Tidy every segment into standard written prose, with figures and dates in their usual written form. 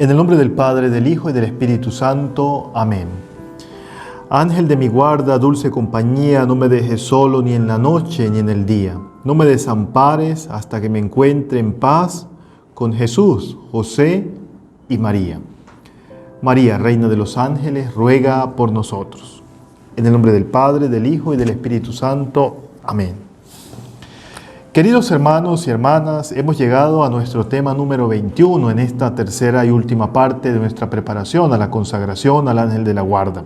En el nombre del Padre, del Hijo y del Espíritu Santo. Amén. Ángel de mi guarda, dulce compañía, no me dejes solo ni en la noche ni en el día. No me desampares hasta que me encuentre en paz con Jesús, José y María. María, Reina de los Ángeles, ruega por nosotros. En el nombre del Padre, del Hijo y del Espíritu Santo. Amén. Queridos hermanos y hermanas, hemos llegado a nuestro tema número 21 en esta tercera y última parte de nuestra preparación a la consagración al Ángel de la Guarda.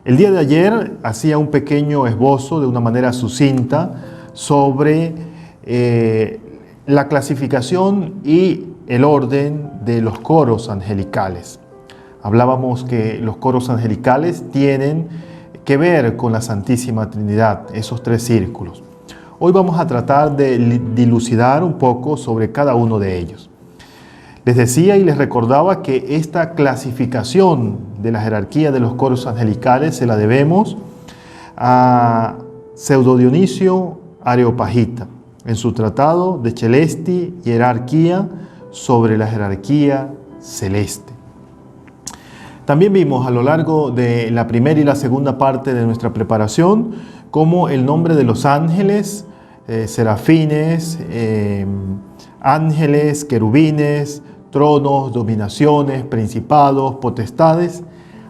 El día de ayer hacía un pequeño esbozo de una manera sucinta sobre la clasificación y el orden de los coros angelicales. Hablábamos que los coros angelicales tienen que ver con la Santísima Trinidad, esos tres círculos. Hoy vamos a tratar de dilucidar un poco sobre cada uno de ellos. Les decía y les recordaba que esta clasificación de la jerarquía de los coros angelicales se la debemos a Pseudo Dionisio Areopagita en su tratado de Celesti Hierarquía sobre la jerarquía celeste. También vimos a lo largo de la primera y la segunda parte de nuestra preparación cómo el nombre de los ángeles, serafines, ángeles, querubines, tronos, dominaciones, principados, potestades,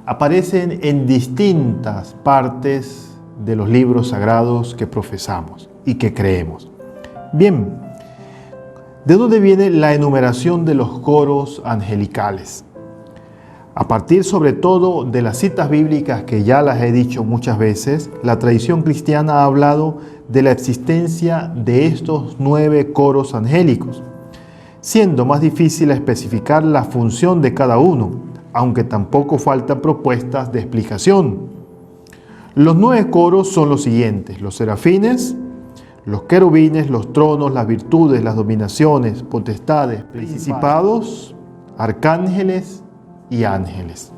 aparecen en distintas partes de los libros sagrados que profesamos y que creemos. Bien, ¿de dónde viene la enumeración de los coros angelicales? A partir sobre todo de las citas bíblicas que ya las he dicho muchas veces, la tradición cristiana ha hablado de la existencia de estos 9 coros angélicos, siendo más difícil especificar la función de cada uno, aunque tampoco faltan propuestas de explicación. Los 9 coros son los siguientes: los serafines, los querubines, los tronos, las virtudes, las dominaciones, potestades, principados, arcángeles y ángeles.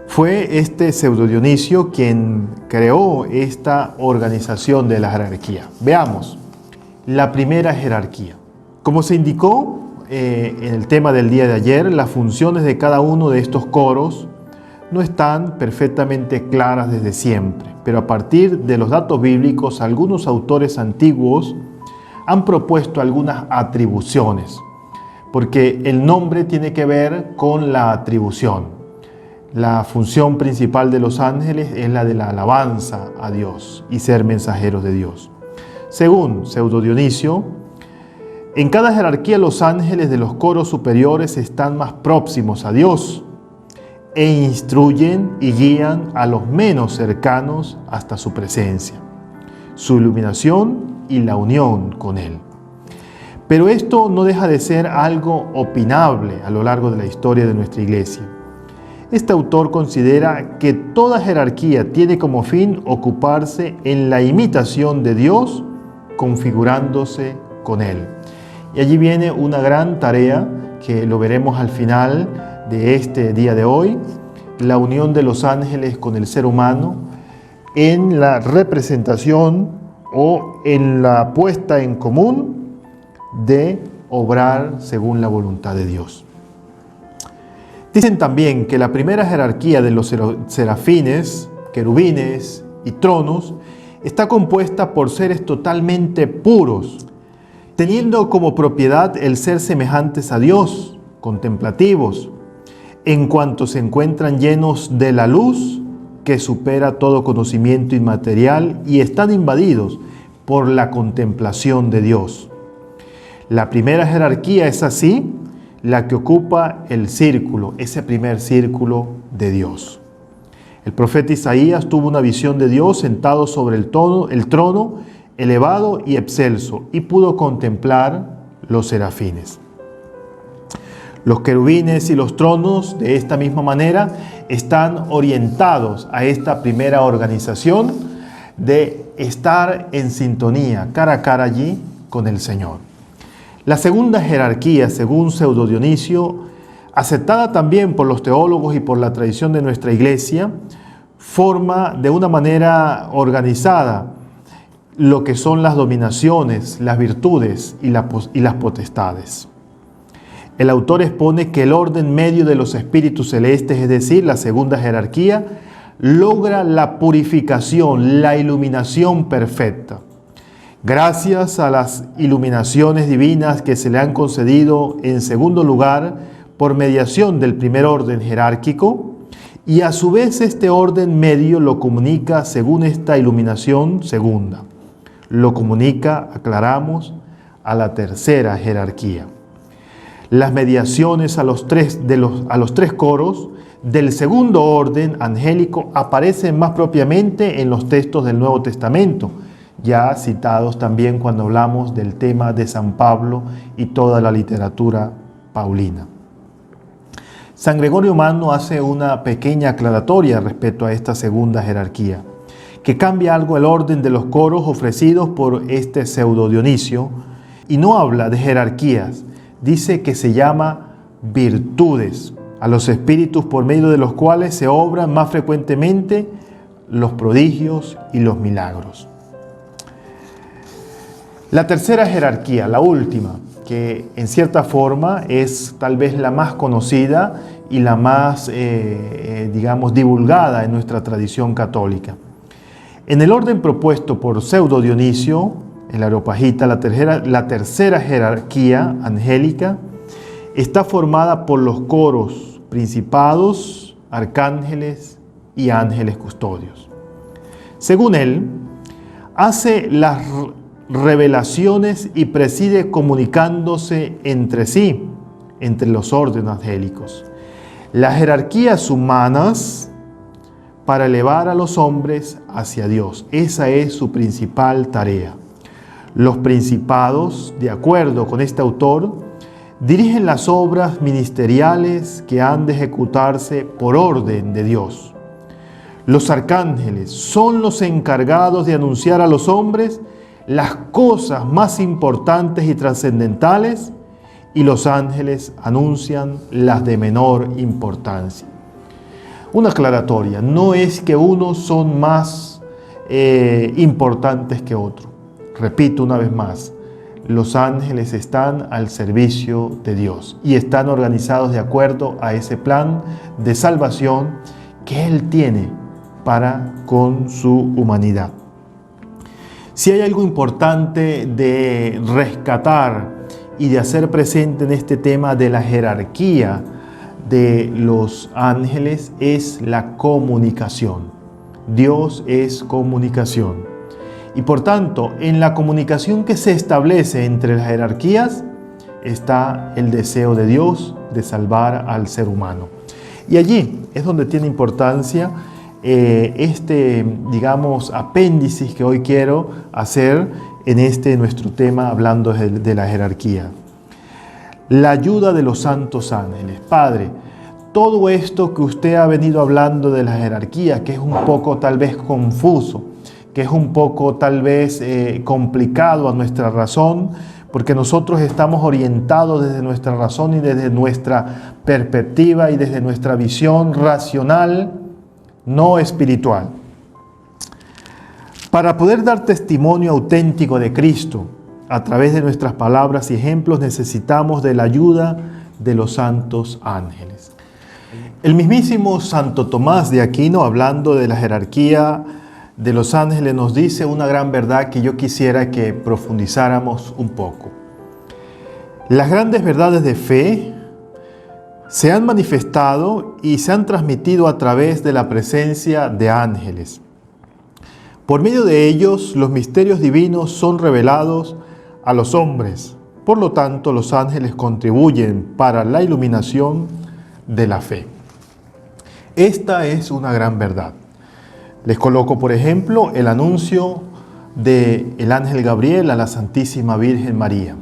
Fue este Pseudo Dionisio quien creó esta organización de la jerarquía. Veamos la primera jerarquía. Como se indicó en el tema del día de ayer, las funciones de cada uno de estos coros no están perfectamente claras desde siempre, pero a partir de los datos bíblicos, algunos autores antiguos han propuesto algunas atribuciones, porque el nombre tiene que ver con la atribución. La función principal de los ángeles es la de la alabanza a Dios y ser mensajeros de Dios. Según Pseudo Dionisio, en cada jerarquía los ángeles de los coros superiores están más próximos a Dios e instruyen y guían a los menos cercanos hasta su presencia, su iluminación y la unión con Él. Pero esto no deja de ser algo opinable a lo largo de la historia de nuestra Iglesia. Este autor considera que toda jerarquía tiene como fin ocuparse en la imitación de Dios, configurándose con Él. Y allí viene una gran tarea que lo veremos al final de este día de hoy, la unión de los ángeles con el ser humano en la representación o en la puesta en común de obrar según la voluntad de Dios. Dicen también que la primera jerarquía de los serafines, querubines y tronos está compuesta por seres totalmente puros, teniendo como propiedad el ser semejantes a Dios, contemplativos, en cuanto se encuentran llenos de la luz que supera todo conocimiento inmaterial y están invadidos por la contemplación de Dios. La primera jerarquía es así la que ocupa el círculo, ese primer círculo de Dios. El profeta Isaías tuvo una visión de Dios sentado sobre el trono elevado y excelso y pudo contemplar los serafines. Los querubines y los tronos de esta misma manera están orientados a esta primera organización de estar en sintonía cara a cara allí con el Señor. La segunda jerarquía, según Pseudo Dionisio, aceptada también por los teólogos y por la tradición de nuestra Iglesia, forma de una manera organizada lo que son las dominaciones, las virtudes y las potestades. El autor expone que el orden medio de los espíritus celestes, es decir, la segunda jerarquía, logra la purificación, la iluminación perfecta. Gracias a las iluminaciones divinas que se le han concedido en segundo lugar por mediación del primer orden jerárquico, y a su vez este orden medio lo comunica según esta iluminación segunda. Lo comunica, aclaramos, a la tercera jerarquía. Las mediaciones a los tres coros del segundo orden angélico aparecen más propiamente en los textos del Nuevo Testamento, ya citados también cuando hablamos del tema de San Pablo y toda la literatura paulina. San Gregorio Magno hace una pequeña aclaratoria respecto a esta segunda jerarquía, que cambia algo el orden de los coros ofrecidos por este pseudo Dionisio, y no habla de jerarquías, dice que se llama virtudes, a los espíritus por medio de los cuales se obran más frecuentemente los prodigios y los milagros. La tercera jerarquía, la última, que en cierta forma es tal vez la más conocida y la más, divulgada en nuestra tradición católica. En el orden propuesto por pseudo Dionisio, el Areopagita, la tercera jerarquía angélica está formada por los coros principados, arcángeles y ángeles custodios. Según él, hace las revelaciones y preside comunicándose entre sí, entre los órdenes angélicos, las jerarquías humanas para elevar a los hombres hacia Dios. Esa es su principal tarea. Los principados, de acuerdo con este autor, dirigen las obras ministeriales que han de ejecutarse por orden de Dios. Los arcángeles son los encargados de anunciar a los hombres las cosas más importantes y trascendentales, y los ángeles anuncian las de menor importancia. Una aclaratoria, no es que unos son más importantes que otros. Repito una vez más, los ángeles están al servicio de Dios y están organizados de acuerdo a ese plan de salvación que Él tiene para con su humanidad. Si hay algo importante de rescatar y de hacer presente en este tema de la jerarquía de los ángeles, es la comunicación. Dios es comunicación. Y por tanto, en la comunicación que se establece entre las jerarquías está el deseo de Dios de salvar al ser humano. Y allí es donde tiene importancia apéndice que hoy quiero hacer en nuestro tema hablando de la jerarquía. La ayuda de los santos ángeles. Padre, todo esto que usted ha venido hablando de la jerarquía, que es un poco tal vez confuso, que es un poco tal vez complicado a nuestra razón, porque nosotros estamos orientados desde nuestra razón y desde nuestra perspectiva y desde nuestra visión racional, no espiritual. Para poder dar testimonio auténtico de Cristo a través de nuestras palabras y ejemplos, necesitamos de la ayuda de los santos ángeles. El mismísimo Santo Tomás de Aquino, hablando de la jerarquía de los ángeles, nos dice una gran verdad que yo quisiera que profundizáramos un poco. Las grandes verdades de fe se han manifestado y se han transmitido a través de la presencia de ángeles. Por medio de ellos, los misterios divinos son revelados a los hombres. Por lo tanto, los ángeles contribuyen para la iluminación de la fe. Esta es una gran verdad. Les coloco, por ejemplo, el anuncio del ángel Gabriel a la Santísima Virgen María.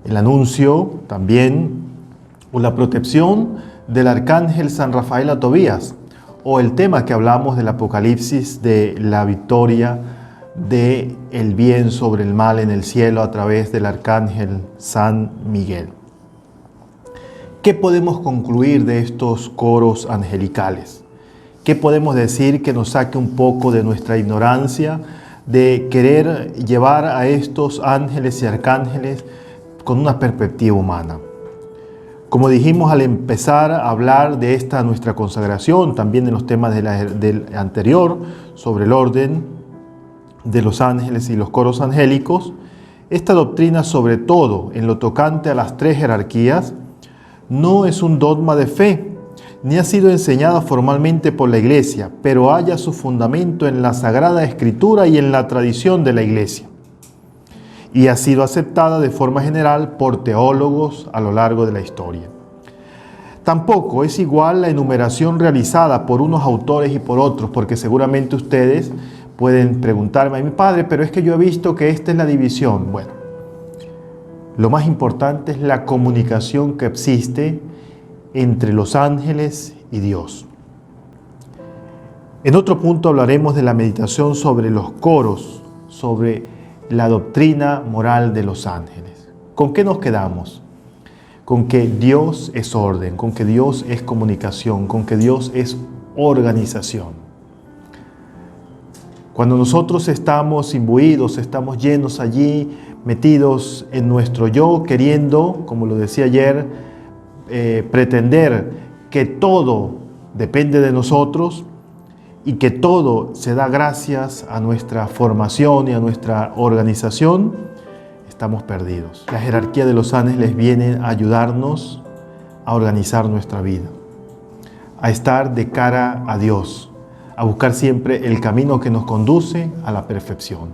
El anuncio también, o la protección del arcángel San Rafael a Tobías, o el tema que hablamos del Apocalipsis de la victoria del bien sobre el mal en el cielo a través del arcángel San Miguel. ¿Qué podemos concluir de estos coros angelicales? ¿Qué podemos decir que nos saque un poco de nuestra ignorancia de querer llevar a estos ángeles y arcángeles con una perspectiva humana? Como dijimos al empezar a hablar de esta nuestra consagración, también en los temas del anterior, sobre el orden de los ángeles y los coros angélicos, esta doctrina, sobre todo en lo tocante a las tres jerarquías, no es un dogma de fe, ni ha sido enseñada formalmente por la Iglesia, pero halla su fundamento en la Sagrada Escritura y en la tradición de la Iglesia, y ha sido aceptada de forma general por teólogos a lo largo de la historia. Tampoco es igual la enumeración realizada por unos autores y por otros, porque seguramente ustedes pueden preguntarme: mi padre, pero es que yo he visto que esta es la división. Bueno, lo más importante es la comunicación que existe entre los ángeles y Dios. En otro punto hablaremos de la meditación sobre los coros, sobre la doctrina moral de los ángeles. ¿Con qué nos quedamos? Con que Dios es orden, con que Dios es comunicación, con que Dios es organización. Cuando nosotros estamos imbuidos, estamos llenos allí, metidos en nuestro yo, queriendo, como lo decía ayer, pretender que todo depende de nosotros y que todo se da gracias a nuestra formación y a nuestra organización, estamos perdidos. La jerarquía de los ángeles viene a ayudarnos a organizar nuestra vida, a estar de cara a Dios, a buscar siempre el camino que nos conduce a la perfección.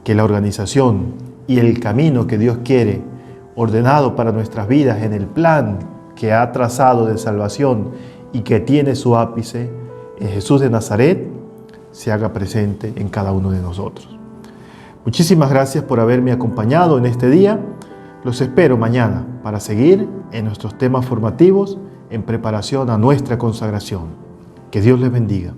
Que la organización y el camino que Dios quiere ordenado para nuestras vidas en el plan que ha trazado de salvación y que tiene su ápice en Jesús de Nazaret, se haga presente en cada uno de nosotros. Muchísimas gracias por haberme acompañado en este día. Los espero mañana para seguir en nuestros temas formativos en preparación a nuestra consagración. Que Dios les bendiga.